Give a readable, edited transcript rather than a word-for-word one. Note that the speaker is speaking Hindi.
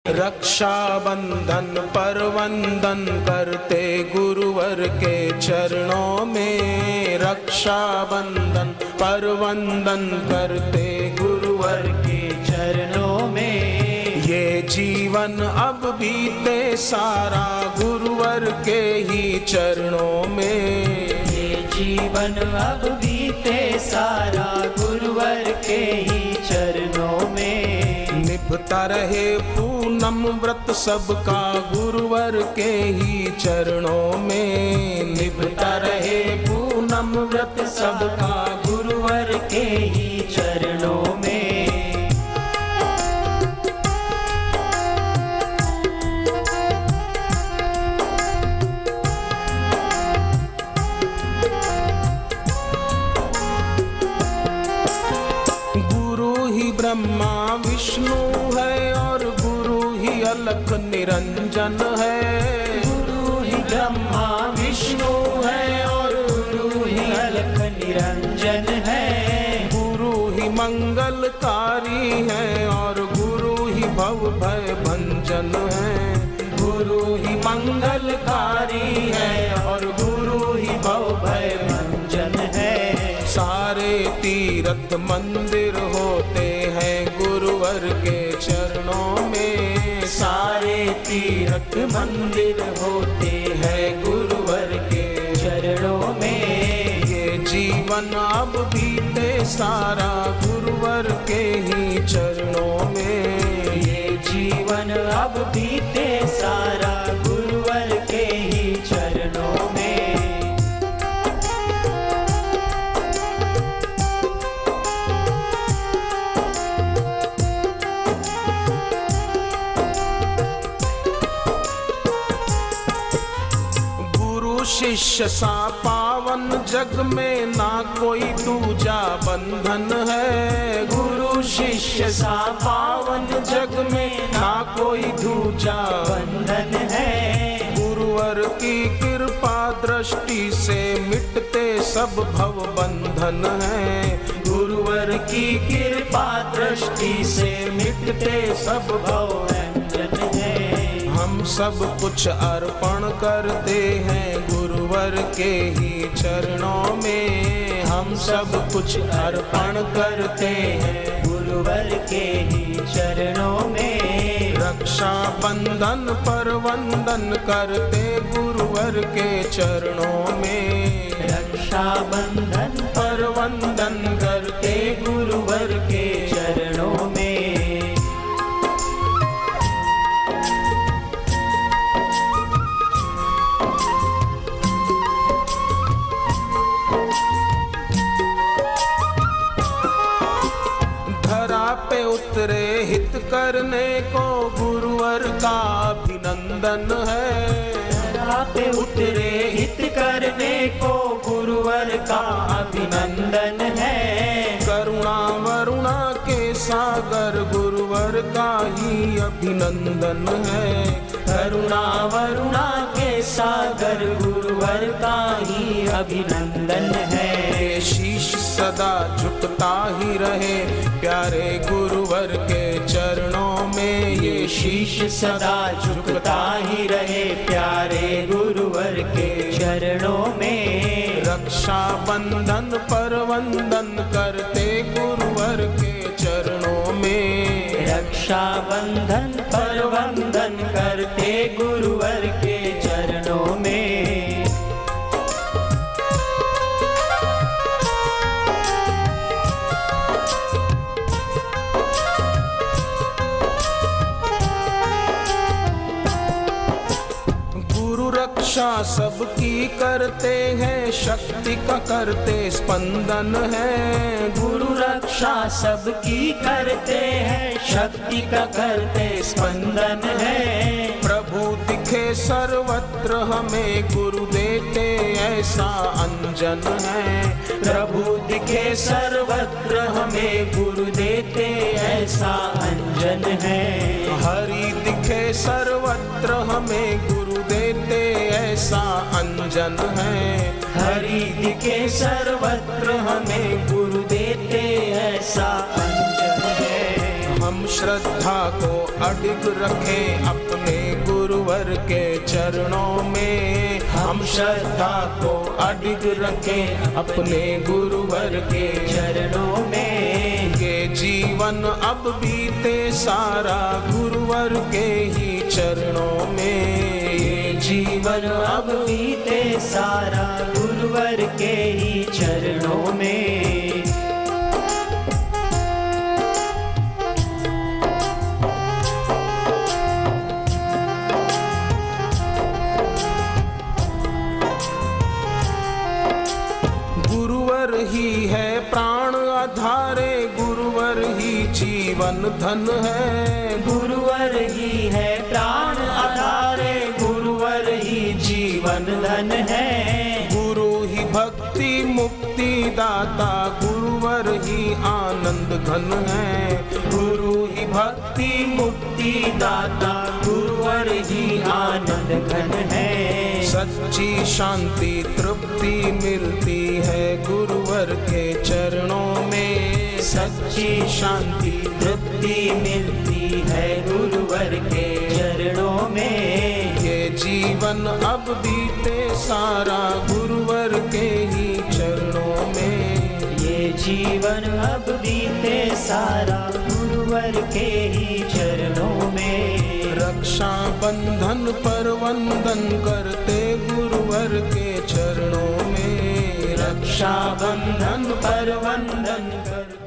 रक्षाबंधन पर वंदन करते गुरुवर के चरणों में। रक्षाबंधन पर वंदन करते गुरुवर के चरणों में। ये जीवन अब बीते सारा गुरुवर के ही चरणों में। ये जीवन अब बीते सारा गुरुवर के ही चरणों में। निभता रहे पूनम व्रत सबका गुरुवर के ही चरणों में। निभता रहे पूनम व्रत सबका गुरुवर के ही चरणों में। ब्रह्मा विष्णु है और गुरु ही अलख निरंजन है। गुरु ही ब्रह्मा विष्णु है और गुरु ही अलख निरंजन है। गुरु ही मंगलकारी है और गुरु ही भव भय भंजन है। गुरु ही मंगलकारी है और गुरु ही भव भय भंजन है। सारे तीर्थ मंदिर होते हैं गुरुवर के चरणों में। सारे तीर्थ मंदिर होते हैं गुरुवर के चरणों में। ये जीवन अब बीते सारा गुरुवर के ही चरणों में। ये जीवन अब बीते सारा गुरुवर के ही चरणों में। शिष्य सा पावन जग में ना कोई दूजा बंधन है। गुरु शिष्य सा पावन जग में ना कोई दूजा बंधन है। गुरुवर की कृपा दृष्टि से मिटते सब भव बंधन है। गुरुवर की कृपा दृष्टि से मिटते सब भव बंधन है। हम सब कुछ अर्पण करते हैं गुरुवर के ही चरणों में। हम सब कुछ अर्पण करते हैं गुरुवर के ही चरणों में। रक्षा बंधन पर वंदन करते गुरुवर के चरणों में। रक्षा बंधन पर वंदन करते गुरुवर के चरणों में। पे उतरे हित करने को गुरुवर का अभिनंदन है। पे उतरे हित करने को गुरुवर का अभिनंदन है। करुणा वरुणा के सागर गुरुवर का ही अभिनंदन है। करुणा वरुणा के सागर गुरुवर का ही अभिनंदन है। शीश सदा झुकता ही रहे प्यारे गुरुवर के चरणों में। ये शीश सदा झुकता ही रहे प्यारे गुरुवर के चरणों में। रक्षा बंधन पर वंदन करते गुरुवर के चरणों में। रक्षा बंधन पर वंदन करते गुरुवर के चरणों में। रक्षा सबकी करते हैं शक्ति का करते स्पंदन है। गुरु रक्षा सबकी करते हैं शक्ति का करते स्पंदन है। प्रभु दिखे सर्वत्र हमें गुरु देते ऐसा अंजन है। प्रभु दिखे सर्वत्र हमें गुरु देते ऐसा अंजन है। हरि दिखे सर्वत्र हमें गुरु देते ऐसा अंजन है। हरि दिखे सर्वत्र हमें गुरु देते ऐसा अंजन है। हम श्रद्धा को अडिग रखें अपने गुरुवर के चरणों में। हम श्रद्धा को अडिग रखें अपने गुरुवर के चरणों में। ये जीवन अब बीते सारा गुरुवर के ही चरणों में। ये जीवन अब बीते सारा गुरुवर के ही चरणों में। गुरुवर ही है प्राण आधारे, गुरुवर ही जीवन धन है। गुरुवर ही है प्राण आधारे, गुरुवर ही जीवन धन है। गुरु ही भक्ति मुक्ति दाता, गुरुवर ही आनंद घन है। गुरु ही भक्ति मुक्ति दाता, गुरुवर ही आनंद घन है। सच्ची शांति तृप्ति मिलती है गुरुवर के चरणों में। सच्ची शांति तृप्ति मिलती है गुरुवर के चरणों में। ये जीवन अब बीते सारा गुरुवर के ही चरणों में। ये जीवन अब बीते सारा गुरुवर के ही चरणों में। रक्षा बंधन पर वंदन करते गुरुवर के चरणों में। रक्षा बंधन पर वंदन करते